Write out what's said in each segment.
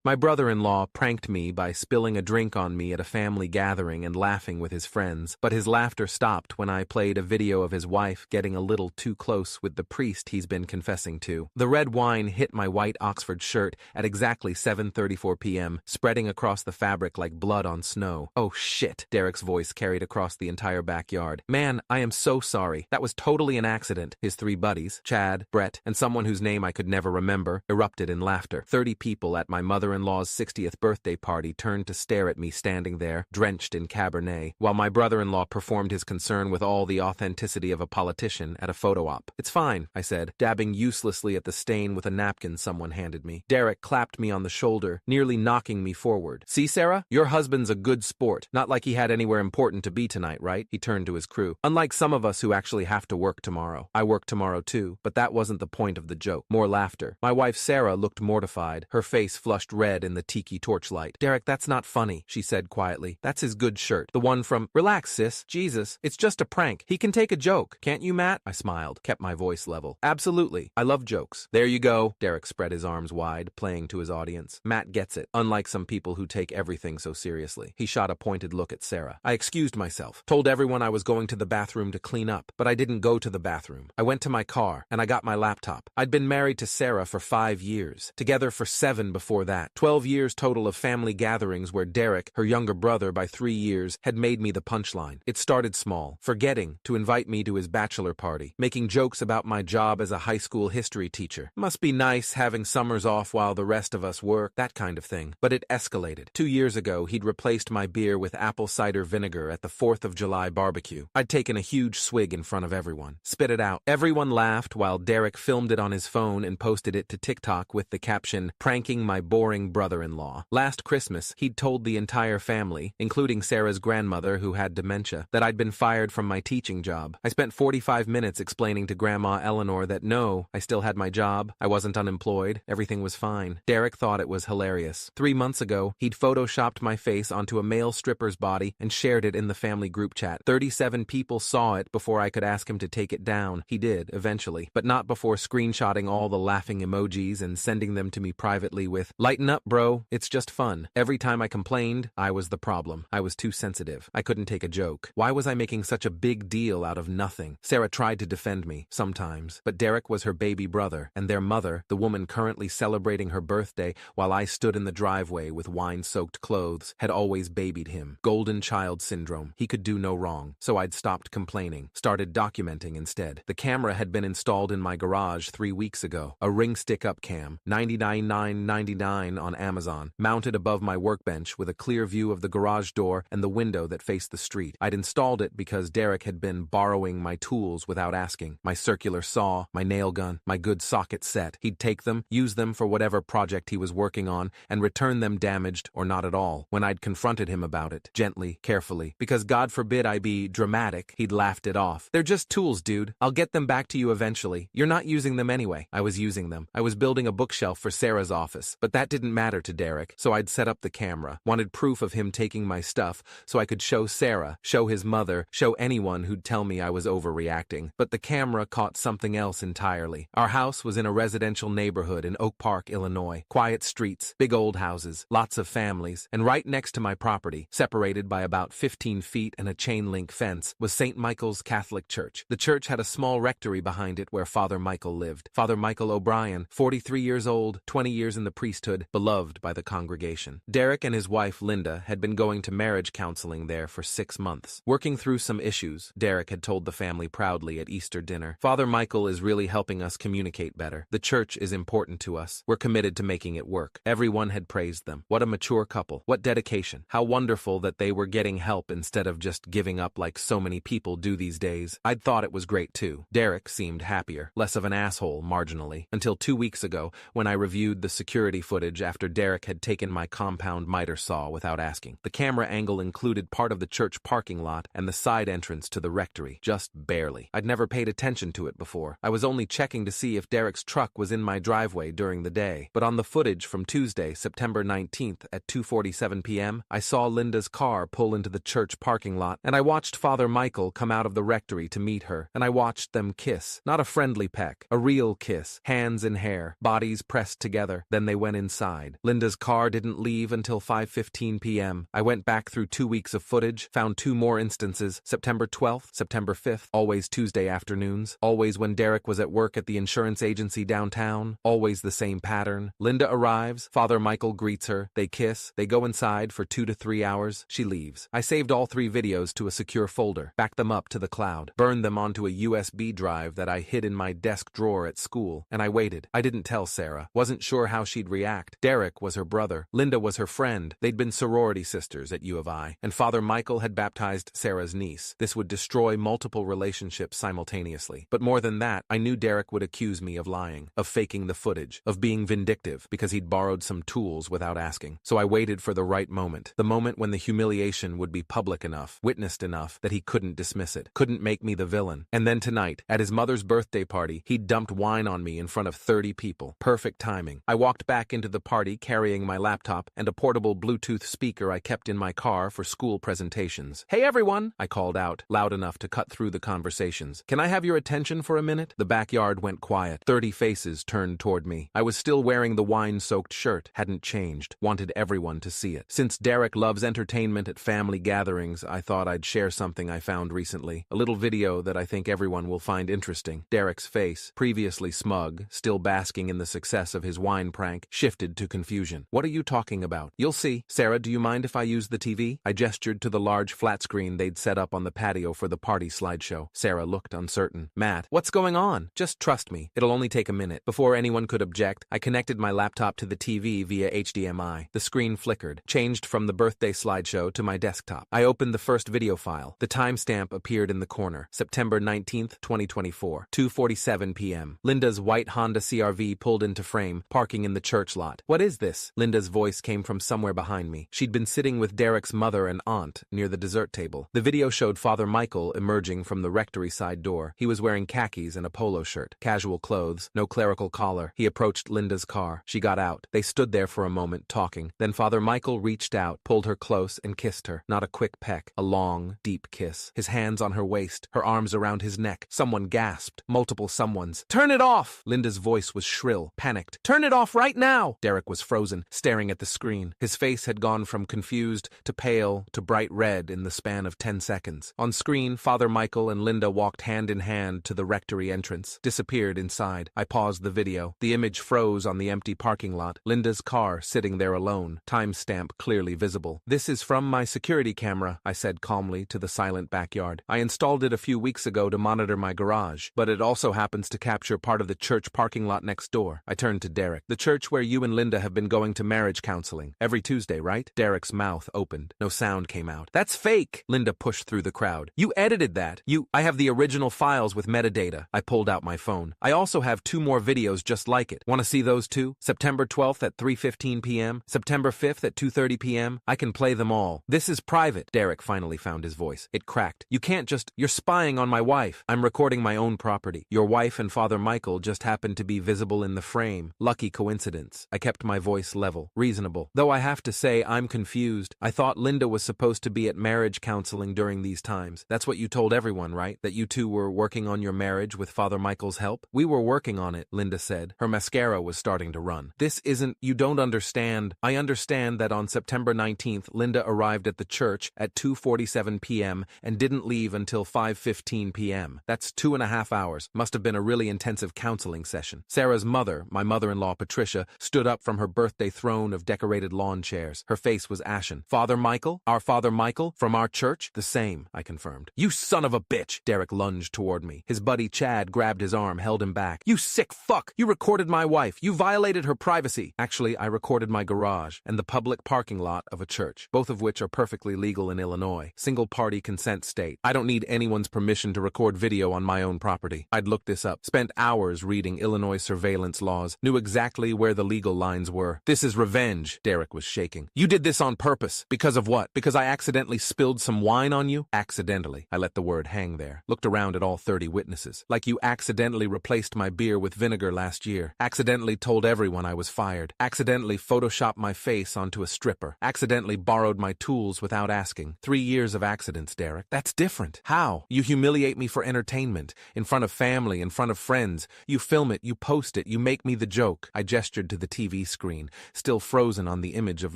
My brother-in-law pranked me by spilling a drink on me at a family gathering and laughing with his friends, but his laughter stopped when I played a video of his wife getting a little too close with the priest he's been confessing to. The red wine hit my white Oxford shirt at exactly 7:34 p.m., spreading across the fabric like blood on snow. "Oh shit," Derek's voice carried across the entire backyard. "Man, I am so sorry. That was totally an accident." His three buddies, Chad, Brett, and someone whose name I could never remember, erupted in laughter. 30 people at my mother-in-law's 60th birthday party turned to stare at me standing there, drenched in Cabernet, while my brother-in-law performed his concern with all the authenticity of a politician at a photo op. "It's fine," I said, dabbing uselessly at the stain with a napkin someone handed me. Derek clapped me on the shoulder, nearly knocking me forward. "See, Sarah? Your husband's a good sport. Not like he had anywhere important to be tonight, right?" He turned to his crew. "Unlike some of us who actually have to work tomorrow. I work tomorrow too, but that wasn't the point of the joke." More laughter. My wife Sarah looked mortified, her face flushed red in the tiki torchlight. "Derek, that's not funny," she said quietly. "That's his good shirt. The one from—" "Relax, sis. Jesus. It's just a prank. He can take a joke. Can't you, Matt?" I smiled, kept my voice level. "Absolutely. I love jokes." "There you go." Derek spread his arms wide, playing to his audience. "Matt gets it, unlike some people who take everything so seriously." He shot a pointed look at Sarah. "I excused myself, told everyone I was going to the bathroom to clean up, but I didn't go to the bathroom. I went to my car, and I got my laptop. I'd been married to Sarah for 5 years, together for 7 before that. 12 years total of family gatherings where Derek, her younger brother by 3 years, had made me the punchline. It started small, forgetting to invite me to his bachelor party, making jokes about my job as a high school history teacher. Must be nice having summers off while the rest of us work, that kind of thing. But it escalated. 2 years ago, he'd replaced my beer with apple cider vinegar at the 4th of July barbecue. I'd taken a huge swig in front of everyone. Spit it out. Everyone laughed while Derek filmed it on his phone and posted it to TikTok with the caption, "Pranking my boring brother-in-law." Last Christmas, he'd told the entire family, including Sarah's grandmother who had dementia, that I'd been fired from my teaching job. I spent 45 minutes explaining to Grandma Eleanor that no, I still had my job, I wasn't unemployed, everything was fine. Derek thought it was hilarious. 3 months ago, he'd photoshopped my face onto a male stripper's body and shared it in the family group chat. 37 people saw it before I could ask him to take it down. He did, eventually, but not before screenshotting all the laughing emojis and sending them to me privately with, "Lighten up, bro, it's just fun." Every time I complained, I was the problem. I was too sensitive. I couldn't take a joke. Why was I making such a big deal out of nothing? Sarah tried to defend me, sometimes, but Derek was her baby brother, and their mother, the woman currently celebrating her birthday while I stood in the driveway with wine-soaked clothes, had always babied him. Golden child syndrome. He could do no wrong. So I'd stopped complaining, started documenting instead. The camera had been installed in my garage 3 weeks ago. A ring stick-up cam, $99.99 on Amazon, mounted above my workbench with a clear view of the garage door and the window that faced the street. I'd installed it because Derek had been borrowing my tools without asking. My circular saw, my nail gun, my good socket set. He'd take them, use them for whatever project he was working on, and return them damaged or not at all. When I'd confronted him about it, gently, carefully, because God forbid I be dramatic, he'd laughed it off. "They're just tools, dude. I'll get them back to you eventually. You're not using them anyway." I was using them. I was building a bookshelf for Sarah's office, but that didn't matter to Derek, so I'd set up the camera. Wanted proof of him taking my stuff so I could show Sarah, show his mother, show anyone who'd tell me I was overreacting. But the camera caught something else entirely. Our house was in a residential neighborhood in Oak Park, Illinois. Quiet streets, big old houses, lots of families, and right next to my property, separated by about 15 feet and a chain-link fence, was St. Michael's Catholic Church. The church had a small rectory behind it where Father Michael lived. Father Michael O'Brien, 43 years old, 20 years in the priesthood, beloved by the congregation. Derek and his wife Linda had been going to marriage counseling there for 6 months. Working through some issues, Derek had told the family proudly at Easter dinner. "Father Michael is really helping us communicate better. The church is important to us. We're committed to making it work." Everyone had praised them. What a mature couple. What dedication. How wonderful that they were getting help instead of just giving up like so many people do these days. I'd thought it was great too. Derek seemed happier, less of an asshole marginally, until 2 weeks ago when I reviewed the security footage after Derek had taken my compound miter saw without asking. The camera angle included part of the church parking lot and the side entrance to the rectory, just barely. I'd never paid attention to it before. I was only checking to see if Derek's truck was in my driveway during the day. But on the footage from Tuesday, September 19th at 2:47 p.m., I saw Linda's car pull into the church parking lot, and I watched Father Michael come out of the rectory to meet her, and I watched them kiss. Not a friendly peck, a real kiss, hands in hair, bodies pressed together. Then they went inside. inside. Linda's car didn't leave until 5:15 p.m. I went back through 2 weeks of footage, found 2 more instances, September 12th, September 5th, always Tuesday afternoons, always when Derek was at work at the insurance agency downtown, always the same pattern. Linda arrives, Father Michael greets her, they kiss, they go inside for 2 to 3 hours, she leaves. I saved all 3 videos to a secure folder, backed them up to the cloud, burned them onto a USB drive that I hid in my desk drawer at school, and I waited. I didn't tell Sarah, wasn't sure how she'd react. Derek was her brother, Linda was her friend, they'd been sorority sisters at U of I, and Father Michael had baptized Sarah's niece. This would destroy multiple relationships simultaneously. But more than that, I knew Derek would accuse me of lying, of faking the footage, of being vindictive, because he'd borrowed some tools without asking. So I waited for the right moment, the moment when the humiliation would be public enough, witnessed enough, that he couldn't dismiss it, couldn't make me the villain. And then tonight, at his mother's birthday party, he'd dumped wine on me in front of 30 people. Perfect timing. I walked back into the party carrying my laptop and a portable Bluetooth speaker I kept in my car for school presentations. "Hey everyone," I called out, loud enough to cut through the conversations. "Can I have your attention for a minute?" The backyard went quiet. 30 faces turned toward me. I was still wearing the wine-soaked shirt, hadn't changed, wanted everyone to see it. Since Derek loves entertainment at family gatherings, I thought I'd share something I found recently. A little video that I think everyone will find interesting. Derek's face, previously smug, still basking in the success of his wine prank, shifted to confusion. "What are you talking about?" "You'll see. Sarah, do you mind if I use the TV?" I gestured to the large flat screen they'd set up on the patio for the party slideshow. Sarah looked uncertain. "Matt, what's going on? Just trust me. It'll only take a minute." Before anyone could object, I connected my laptop to the TV via HDMI. The screen flickered, changed from the birthday slideshow to my desktop. I opened the first video file. The timestamp appeared in the corner. September 19th, 2024, 2:47 p.m. Linda's white Honda CR-V pulled into frame, parking in the church lot. "What is this?" Linda's voice came from somewhere behind me. She'd been sitting with Derek's mother and aunt near the dessert table. The video showed Father Michael emerging from the rectory side door. He was wearing khakis and a polo shirt, casual clothes, no clerical collar. He approached Linda's car. She got out. They stood there for a moment, talking. Then Father Michael reached out, pulled her close, and kissed her. Not a quick peck, a long, deep kiss. His hands on her waist, her arms around his neck. Someone gasped. Multiple someones. "Turn it off!" Linda's voice was shrill, panicked. "Turn it off right now!" Derek was frozen, staring at the screen. His face had gone from confused to pale to bright red in the span of 10 seconds. On screen, Father Michael and Linda walked hand in hand to the rectory entrance, disappeared inside. I paused the video. The image froze on the empty parking lot. Linda's car sitting there alone, timestamp clearly visible. "This is from my security camera," I said calmly to the silent backyard. "I installed it a few weeks ago to monitor my garage, but it also happens to capture part of the church parking lot next door." I turned to Derek. "The church where you and Linda have been going to marriage counseling. Every Tuesday, right?" Derek's mouth opened. No sound came out. "That's fake!" Linda pushed through the crowd. "You edited that. I have the original files with metadata." I pulled out my phone. "I also have 2 more videos just like it. Want to see those too? September 12th at 3:15 p.m., September 5th at 2:30 p.m. I can play them all. This is private." Derek finally found his voice. It cracked. "You can't just... You're spying on my wife. I'm recording my own property. Your wife and Father Michael just happened to be visible in the frame. Lucky coincidence." I kept my voice level, reasonable. "Though I have to say I'm confused. I thought Linda was supposed to be at marriage counseling during these times. That's what you told everyone, right? That you two were working on your marriage with Father Michael's help?" "We were working on it," Linda said. Her mascara was starting to run. "This isn't... You don't understand. I understand that on September 19th, Linda arrived at the church at 2:47 p.m. and didn't leave until 5:15 p.m. That's 2.5 hours. Must have been a really intensive counseling session." Sarah's mother, my mother-in-law Patricia, stood up from her birthday throne of decorated lawn chairs. Her face was ashen. "Father Michael? Our Father Michael? From our church?" "The same," I confirmed. "You son of a bitch!" Derek lunged toward me. His buddy Chad grabbed his arm, held him back. "You sick fuck! You recorded my wife! You violated her privacy!" "Actually, I recorded my garage and the public parking lot of a church, both of which are perfectly legal in Illinois. Single-party consent state. I don't need anyone's permission to record video on my own property." I'd looked this up, spent hours reading Illinois surveillance laws, knew exactly where the legal lines were. "This is revenge." Derek was shaking. "You did this on purpose. Because of what? Because I accidentally spilled some wine on you?" "Accidentally." I let the word hang there. Looked around at all 30 witnesses. "Like you accidentally replaced my beer with vinegar last year. Accidentally told everyone I was fired. Accidentally photoshopped my face onto a stripper. Accidentally borrowed my tools without asking. 3 years of accidents, Derek. That's different. How? You humiliate me for entertainment. In front of family, in front of friends. You film it, you post it, you make me the joke." I gestured to the TV TV screen, still frozen on the image of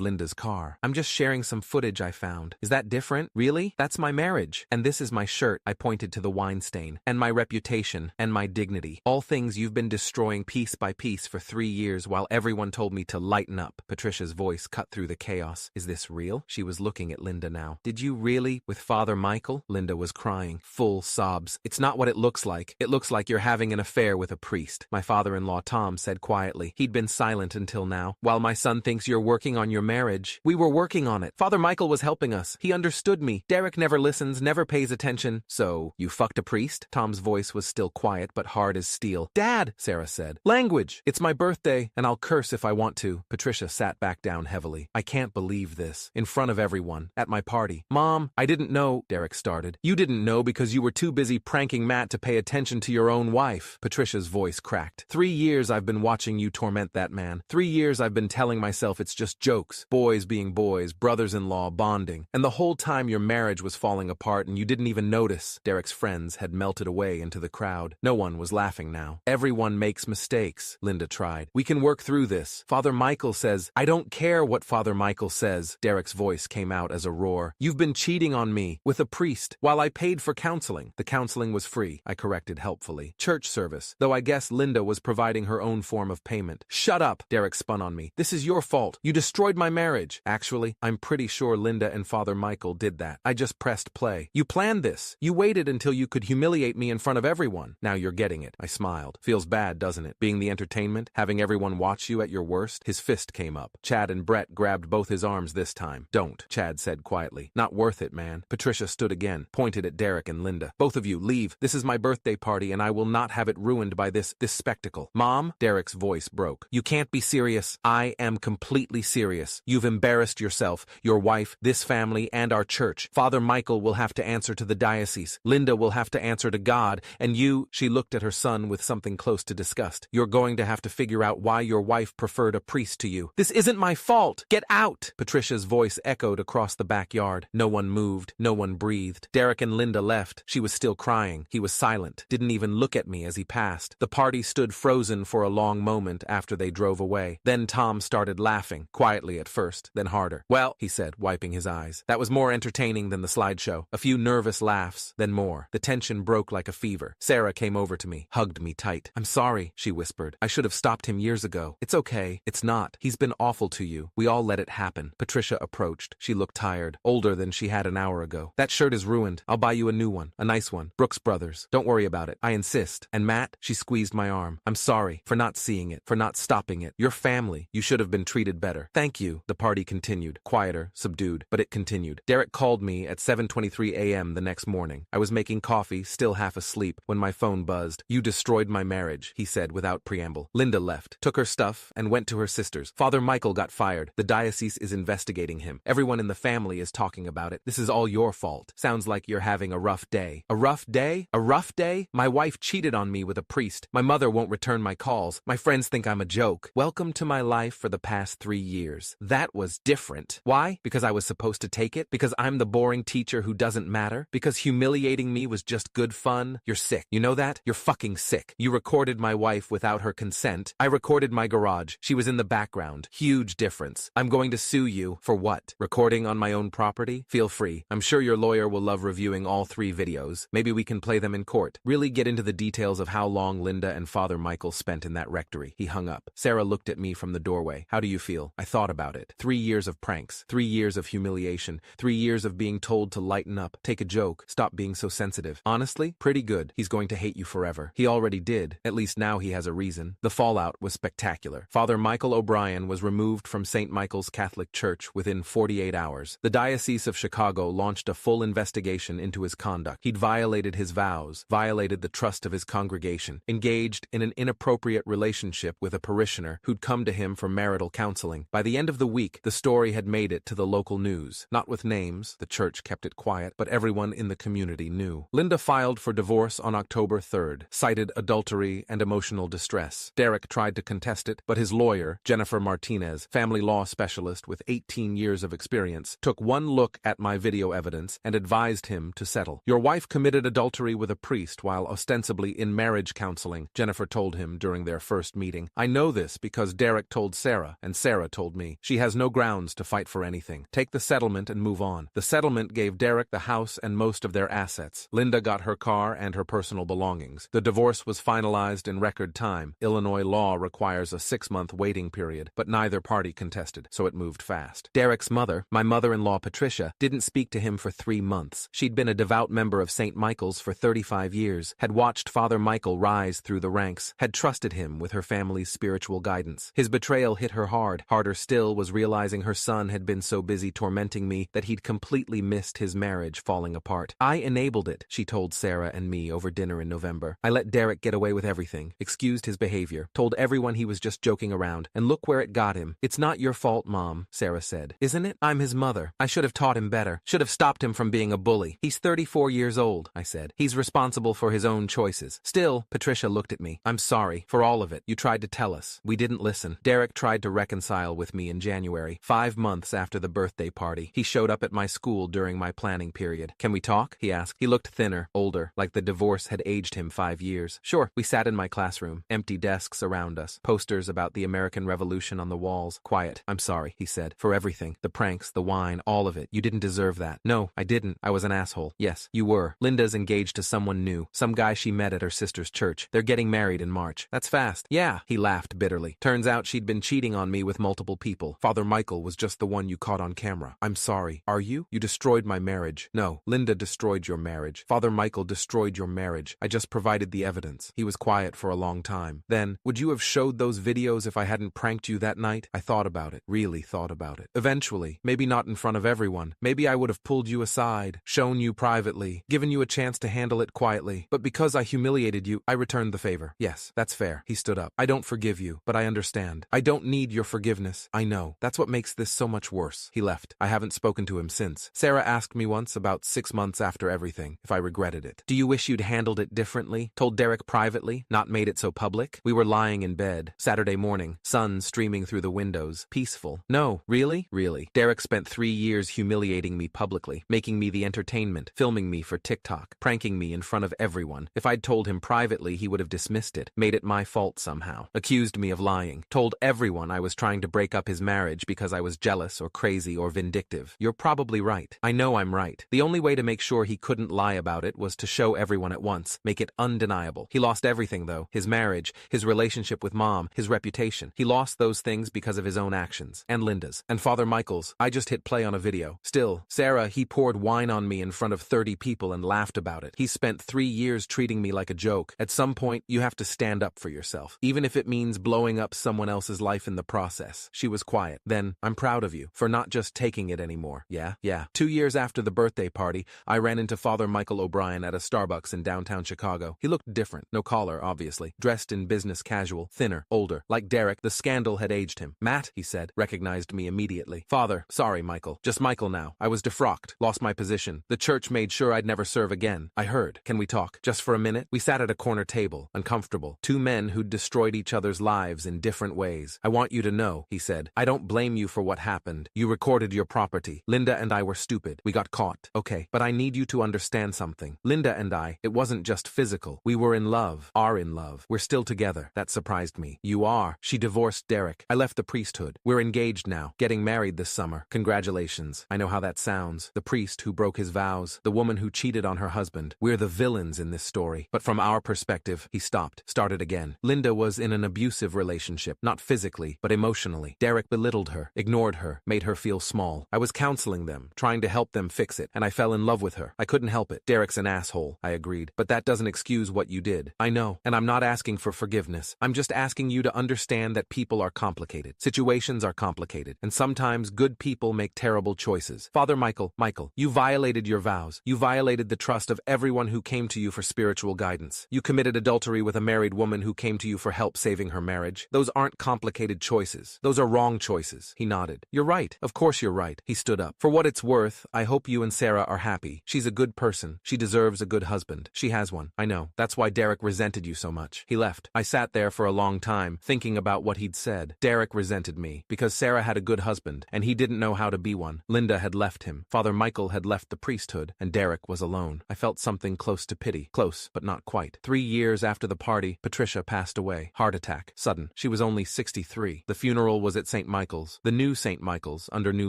Linda's car. I'm just sharing some footage I found. Is that different? Really? That's my marriage. And this is my shirt, I pointed to the wine stain. And my reputation, and my dignity. All things you've been destroying piece by piece for 3 years while everyone told me to lighten up. Patricia's voice cut through the chaos. Is this real? She was looking at Linda now. Did you really? With Father Michael? Linda was crying. Full sobs. It's not what it looks like. It looks like you're having an affair with a priest. My father-in-law Tom said quietly. He'd been silent until now. While my son thinks you're working on your marriage, we were working on it. Father Michael was helping us. He understood me. Derek never listens, never pays attention. So, you fucked a priest? Tom's voice was still quiet but hard as steel. Dad, Sarah said. Language. It's my birthday, and I'll curse if I want to. Patricia sat back down heavily. I can't believe this. In front of everyone. At my party. Mom, I didn't know, Derek started. You didn't know because you were too busy pranking Matt to pay attention to your own wife. Patricia's voice cracked. 3 years I've been watching you torment that man. 3 years I've been telling myself it's just jokes. Boys being boys, brothers-in-law bonding. And the whole time your marriage was falling apart and you didn't even notice. Derek's friends had melted away into the crowd. No one was laughing now. Everyone makes mistakes, Linda tried. We can work through this. Father Michael says, I don't care what Father Michael says. Derek's voice came out as a roar. You've been cheating on me with a priest while I paid for counseling. The counseling was free, I corrected helpfully. Church service, though I guess Linda was providing her own form of payment. Shut up, Derek spun on me. This is your fault. You destroyed my marriage. Actually, I'm pretty sure Linda and Father Michael did that. I just pressed play. You planned this. You waited until you could humiliate me in front of everyone. Now you're getting it. I smiled. Feels bad, doesn't it? Being the entertainment, having everyone watch you at your worst. His fist came up. Chad and Brett grabbed both his arms this time. Don't, Chad said quietly. Not worth it, man. Patricia stood again, pointed at Derek and Linda. Both of you, leave. This is my birthday party and I will not have it ruined by this spectacle. Mom, Derek's voice broke. You can't be serious. I am completely serious. You've embarrassed yourself, your wife, this family, and our church. Father Michael will have to answer to the diocese. Linda will have to answer to God, and you, she looked at her son with something close to disgust. You're going to have to figure out why your wife preferred a priest to you. This isn't my fault. Get out! Patricia's voice echoed across the backyard. No one moved. No one breathed. Derek and Linda left. She was still crying. He was silent. Didn't even look at me as he passed. The party stood frozen for a long moment after they drove away. Then Tom started laughing, quietly at first, then harder. Well, he said, wiping his eyes. That was more entertaining than the slideshow. A few nervous laughs, then more. The tension broke like a fever. Sarah came over to me, hugged me tight. I'm sorry, she whispered. I should have stopped him years ago. It's okay. It's not. He's been awful to you. We all let it happen. Patricia approached. She looked tired, older than she had an hour ago. That shirt is ruined. I'll buy you a new one. A nice one. Brooks Brothers. Don't worry about it. I insist. And Matt, she squeezed my arm. I'm sorry for not seeing it, for not stopping it. Your family. You should have been treated better. Thank you. The party continued. Quieter, subdued, but it continued. Derek called me at 7:23 a.m. the next morning. I was making coffee, still half asleep, when my phone buzzed. You destroyed my marriage, he said without preamble. Linda left, took her stuff, and went to her sister's. Father Michael got fired. The diocese is investigating him. Everyone in the family is talking about it. This is all your fault. Sounds like you're having a rough day. A rough day? A rough day? My wife cheated on me with a priest. My mother won't return my calls. My friends think I'm a joke. Welcome to my life for the past 3 years. That was different. Why? Because I was supposed to take it? Because I'm the boring teacher who doesn't matter? Because humiliating me was just good fun? You're sick. You know that? You're fucking sick. You recorded my wife without her consent. I recorded my garage. She was in the background. Huge difference. I'm going to sue you. For what? Recording on my own property? Feel free. I'm sure your lawyer will love reviewing all 3 videos. Maybe we can play them in court. Really get into the details of how long Linda and Father Michael spent in that rectory. He hung up. Sarah looked at me from the doorway. How do you feel? I thought about it. 3 years of pranks. 3 years of humiliation. 3 years of being told to lighten up, take a joke, stop being so sensitive. Honestly, pretty good. He's going to hate you forever. He already did. At least now he has a reason. The fallout was spectacular. Father Michael O'Brien was removed from St. Michael's Catholic Church within 48 hours. The Diocese of Chicago launched a full investigation into his conduct. He'd violated his vows, violated the trust of his congregation, engaged in an inappropriate relationship with a parishioner who'd come to him for marital counseling. By the end of the week, the story had made it to the local news. Not with names, the church kept it quiet, but everyone in the community knew. Linda filed for divorce on October 3rd, cited adultery and emotional distress. Derek tried to contest it, but his lawyer, Jennifer Martinez, family law specialist with 18 years of experience, took one look at my video evidence and advised him to settle. Your wife committed adultery with a priest while ostensibly in marriage counseling, Jennifer told him during their first meeting. I know this because Derek told Sarah, and Sarah told me. She has no grounds to fight for anything. Take the settlement and move on. The settlement gave Derek the house and most of their assets. Linda got her car and her personal belongings. The divorce was finalized in record time. Illinois law requires a 6-month waiting period, but neither party contested, so it moved fast. Derek's mother, my mother-in-law Patricia, didn't speak to him for 3 months. She'd been a devout member of St. Michael's for 35 years, had watched Father Michael rise through the ranks, had trusted him with her family's spiritual guidance. His betrayal hit her hard. Harder still was realizing her son had been so busy tormenting me that he'd completely missed his marriage falling apart. I enabled it, she told Sarah and me over dinner in November. I let Derek get away with everything, excused his behavior, told everyone he was just joking around, and look where it got him. It's not your fault, Mom, Sarah said. Isn't it? I'm his mother. I should have taught him better. Should have stopped him from being a bully. He's 34 years old, I said. He's responsible for his own choices. Still, Patricia looked at me. I'm sorry for all of it. You tried to tell us. We didn't listen. Derek tried to reconcile with me in January, 5 months after the birthday party. He showed up at my school during my planning period. Can we talk? He asked. He looked thinner, older, like the divorce had aged him 5 years. Sure. We sat in my classroom, empty desks around us, posters about the American Revolution on the walls. Quiet. I'm sorry, he said, for everything. The pranks, the wine, all of it. You didn't deserve that. No, I didn't. I was an asshole. Yes, you were. Linda's engaged to someone new, some guy she met at her sister's church. They're getting married in March. That's fast. Yeah, he laughed bitterly. Turns out she'd been cheating on me with multiple people. Father Michael was just the one you caught on camera. I'm sorry. Are you? You destroyed my marriage. No, Linda destroyed your marriage. Father Michael destroyed your marriage. I just provided the evidence. He was quiet for a long time. Then, would you have showed those videos if I hadn't pranked you that night? I thought about it. Really thought about it. Eventually, maybe not in front of everyone. Maybe I would have pulled you aside, shown you privately, given you a chance to handle it quietly. But because I humiliated you, I returned the favor. Yes, that's fair. He stood up. I don't forgive you, but I understand. I don't need your forgiveness. I know. That's what makes this so much worse. He left. I haven't spoken to him since. Sarah asked me once, about 6 months after everything, if I regretted it. Do you wish you'd handled it differently? Told Derek privately, not made it so public? We were lying in bed. Saturday morning, sun streaming through the windows. Peaceful. No, really? Really. Derek spent 3 years humiliating me publicly, making me the entertainment, filming me for TikTok, pranking me in front of everyone. If I'd told him privately, he would have dismissed it, made it my fault somehow, accused me of lying, told everyone I was trying to break up his marriage because I was jealous or crazy or vindictive. You're probably right. I know I'm right. The only way to make sure he couldn't lie about it was to show everyone at once, make it undeniable. He lost everything though. His marriage, his relationship with Mom, his reputation. He lost those things because of his own actions. And Linda's. And Father Michael's. I just hit play on a video. Still, Sarah, he poured wine on me in front of 30 people and laughed about it. He spent 3 years treating me like a joke. At some point, you have to stand up for yourself, even if it means blowing up someone else's life in the process. She was quiet. Then, I'm proud of you for not just taking it anymore. Yeah? 2 years after the birthday party, I ran into Father Michael O'Brien at a Starbucks in downtown Chicago. He looked different. No collar, obviously. Dressed in business casual. Thinner. Older. Like Derek, the scandal had aged him. Matt, he said, recognized me immediately. Father, sorry, Michael. Just Michael now. I was defrocked. Lost my position. The church made sure I'd never serve again. I heard. Can we talk? Just for a minute? We sat at a corner table, uncomfortable. 2 men who'd destroyed each other's lives in different ways. I want you to know, he said. I don't blame you for what happened. You recorded your property. Linda and I were stupid. We got caught. Okay, but I need you to understand something. Linda and I, it wasn't just physical. We were in love. Are in love. We're still together. That surprised me. You are. She divorced Derek. I left the priesthood. We're engaged now. Getting married this summer. Congratulations. I know how that sounds. The priest who broke his vows. The woman who cheated on her husband. We're the villains in this story. But from our perspective, he stopped. Started again. Linda was in an abusive relationship. Not physically, but emotionally. Derek belittled her, ignored her, made her feel small. I was counseling them, trying to help them fix it, and I fell in love with her. I couldn't help it. Derek's an asshole, I agreed. But that doesn't excuse what you did. I know, and I'm not asking for forgiveness. I'm just asking you to understand that people are complicated. Situations are complicated, and sometimes good people make terrible choices. Father Michael, you violated your vows. You violated the trust of everyone who came to you for spiritual guidance. You committed adultery with a married woman who came to you for help saving her marriage. Those aren't complicated choices. Those are wrong choices. He nodded. You're right. Of course you're right. He stood up. For what it's worth, I hope you and Sarah are happy. She's a good person. She deserves a good husband. She has one. I know. That's why Derek resented you so much. He left. I sat there for a long time, thinking about what he'd said. Derek resented me, because Sarah had a good husband, and he didn't know how to be one. Linda had left him. Father Michael had left the priesthood, and Derek was alone. I felt something close to pity. Close, but not quite. 3 years after the party, Patricia passed away. Heart attack. Sudden. She was was only 63. The funeral was at St. Michael's, the new St. Michael's, under new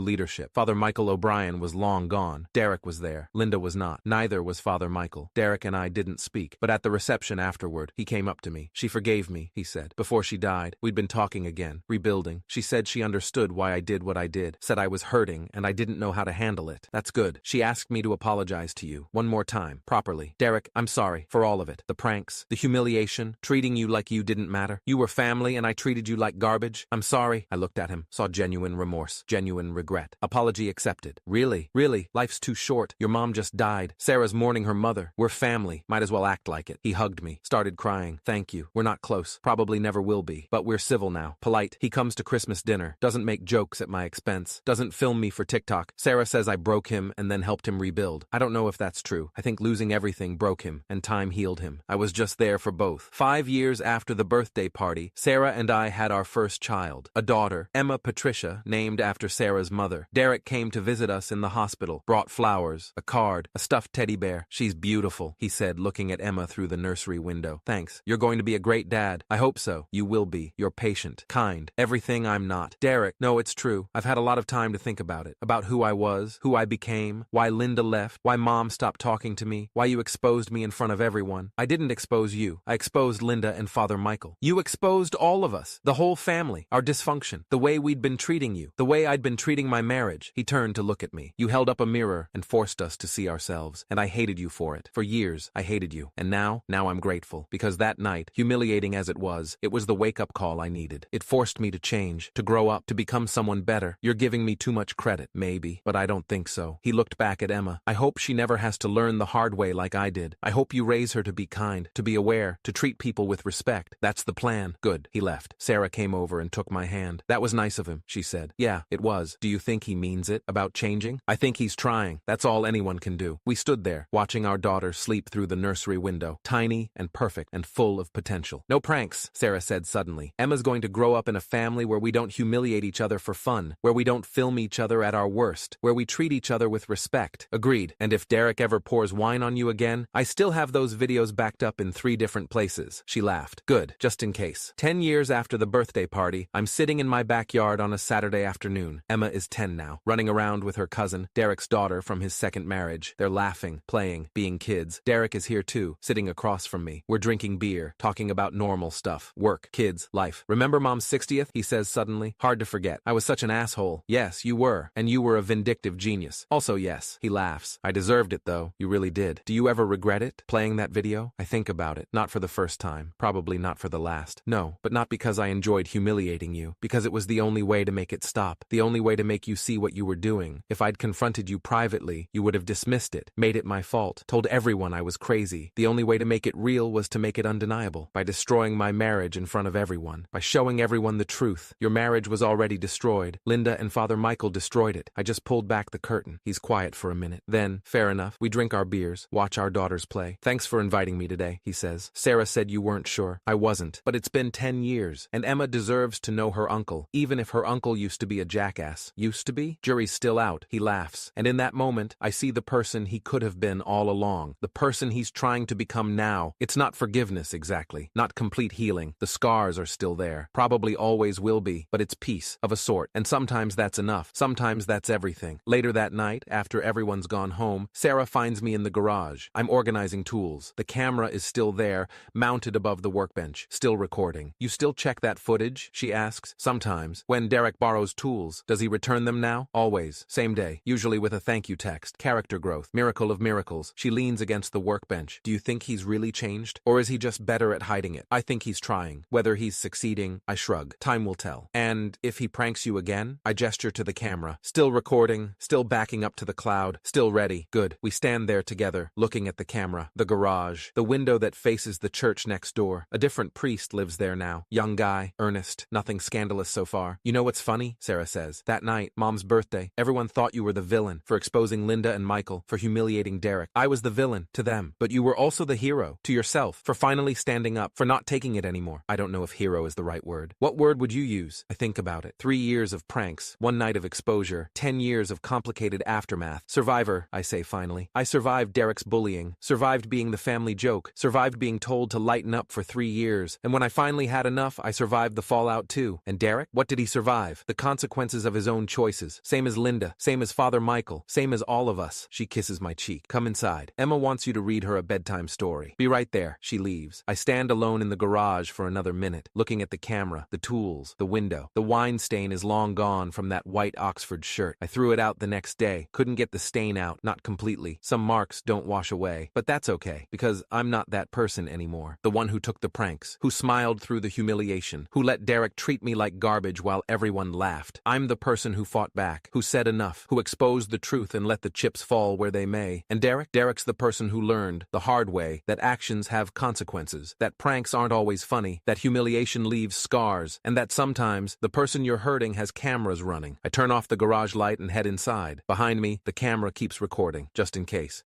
leadership. Father Michael O'Brien was long gone. Derek was there. Linda was not. Neither was Father Michael. Derek and I didn't speak, but at the reception afterward, he came up to me. She forgave me, he said. Before she died, we'd been talking again, rebuilding. She said she understood why I did what I did, said I was hurting and I didn't know how to handle it. That's good. She asked me to apologize to you, one more time, properly. Derek, I'm sorry for all of it. The pranks, the humiliation, treating you like you didn't matter. You were family and I treated you like garbage. I'm sorry. I looked at him, saw genuine remorse, genuine regret. Apology accepted. Really? Life's too short. Your mom just died. Sarah's mourning her mother. We're family. Might as well act like it. He hugged me, started crying. Thank you. We're not close. Probably never will be. But we're civil now. Polite. He comes to Christmas dinner. Doesn't make jokes at my expense. Doesn't film me for TikTok. Sarah says I broke him and then helped him rebuild. I don't know if that's true. I think losing everything broke him, and time healed him. I was just there for both. 5 years after the birthday party, Sarah and I had our first child, a daughter, Emma Patricia, named after Sarah's mother. Derek came to visit us in the hospital, brought flowers, a card, a stuffed teddy bear. She's beautiful, he said, looking at Emma through the nursery window. Thanks. You're going to be a great dad. I hope so. You will be. You're patient, kind, everything I'm not. Derek, no, it's true. I've had a lot of time to think about it, about who I was, who I became, why Linda left, why Mom stopped talking to me, why you exposed me in front of everyone. I didn't expose you. I exposed Linda and Father Michael. You exposed all of us, the whole family, our dysfunction, the way we'd been treating you, the way I'd been treating my marriage. He turned to look at me. You held up a mirror and forced us to see ourselves, and I hated you for it. For years, I hated you. And now I'm grateful, because that night, humiliating as it was the wake-up call I needed. It forced me to change, to grow up, to become someone better. You're giving me too much credit, maybe, but I don't think so. He looked back at Emma. I hope she never has to learn the hard way like I did. I hope you raise her to be kind, to be aware, to treat people with respect. That's the plan. Good. He left. Sarah came over and took my hand. That was nice of him, she said. Yeah, it was. Do you think he means it, about changing? I think he's trying. That's all anyone can do. We stood there, watching our daughter sleep through the nursery window, tiny and perfect and full of potential. No pranks, Sarah said suddenly. Emma's going to grow up in a family where we don't humiliate each other for fun, where we don't film each other at our worst, where we treat each other with respect. Agreed. And if Derek ever pours wine on you again, I still have those videos backed up in 3 different places. She laughed. Good, just in case. 10 years after the birthday party, I'm sitting in my backyard on a Saturday afternoon. Emma is 10 now, running around with her cousin, Derek's daughter from his second marriage. They're laughing, playing, being kids. Derek is here too, sitting across from me. We're drinking beer, talking about normal stuff. Work, kids, life. Remember Mom's 60th? He says suddenly. Hard to forget. I was such an asshole. Yes, you were. And you were a vindictive genius. Also yes. He laughs. I deserved it though. You really did. Do you ever regret it? Playing that video? I think about it. Not for the first time. Probably not for the last. No, but not because I enjoyed humiliating you. Because it was the only way to make it stop. The only way to make you see what you were doing. If I'd confronted you privately, you would have dismissed it, made it my fault, told everyone I was crazy. The only way to make it real was to make it undeniable. By destroying my marriage in front of everyone. By showing everyone the truth. Your marriage was already destroyed. Linda and Father Michael destroyed it. I just pulled back the curtain. He's quiet for a minute. Then, fair enough, we drink our beers, watch our daughters play. Thanks for inviting me today, he says. Sarah said you weren't sure. I wasn't. But it's been 10 years, and Emma deserves to know her uncle, even if her uncle used to be a jackass. Used to be? Jury's still out. He laughs. And in that moment, I see the person he could have been all along. The person he's trying to become now. It's not forgiveness exactly. Not complete healing. The scars are still there. Probably always will be. But it's peace, of a sort. And sometimes that's enough. Sometimes that's everything. Later that night, after everyone's gone home, Sarah finds me in the garage. I'm organizing tools. The camera is still there, mounted above the workbench, still recording. You still check that footage? She asks. Sometimes. When Derek borrows tools, does he return them now? Always. Same day. Usually with a thank you text. Character growth. Miracle of miracles. She leans against the workbench. Do you think he's really changed? Or is he just better at hiding it? I think he's trying. Whether he's succeeding, I shrug. Time will tell. And if he pranks you again? I gesture to the camera. Still recording, still backing up to the cloud, still ready. Good. We stand there together, looking at the camera, the garage, the window that faces the church next door. A different priest lives there now. Young guy, earnest, nothing scandalous so far. You know what's funny? Sarah says. That night, Mom's birthday, everyone thought you were the villain for exposing Linda and Michael, for humiliating Derek. I was the villain to them, but you were also the hero to yourself for finally standing up, for not taking it anymore. I don't know if hero is the right word. What word would you use? I think about it. 3 years of pranks, 1 night of exposure, 10 years of complicated aftermath. Survivor, I say finally. I survived Derek's bullying, survived being the family joke, survived being told to lighten up for 3 years, and when I finally had enough, I survived the fallout too. And Derek? What did he survive? The consequences of his own choices. Same as Linda. Same as Father Michael. Same as all of us. She kisses my cheek. Come inside. Emma wants you to read her a bedtime story. Be right there. She leaves. I stand alone in the garage for another minute, looking at the camera, the tools, the window. The wine stain is long gone from that white Oxford shirt. I threw it out the next day. Couldn't get the stain out, not completely. Some marks don't wash away. But that's okay, because I'm not that person anymore. The one who took the pranks, who smiled through the humiliation, who let Derek treat me like garbage while everyone laughed. I'm the person who fought back, who said enough, who exposed the truth and let the chips fall where they may. And Derek's the person who learned, the hard way, that actions have consequences, that pranks aren't always funny, that humiliation leaves scars, and that sometimes the person you're hurting has cameras running. I turn off the garage light and head inside. Behind me, the camera keeps recording, just in case.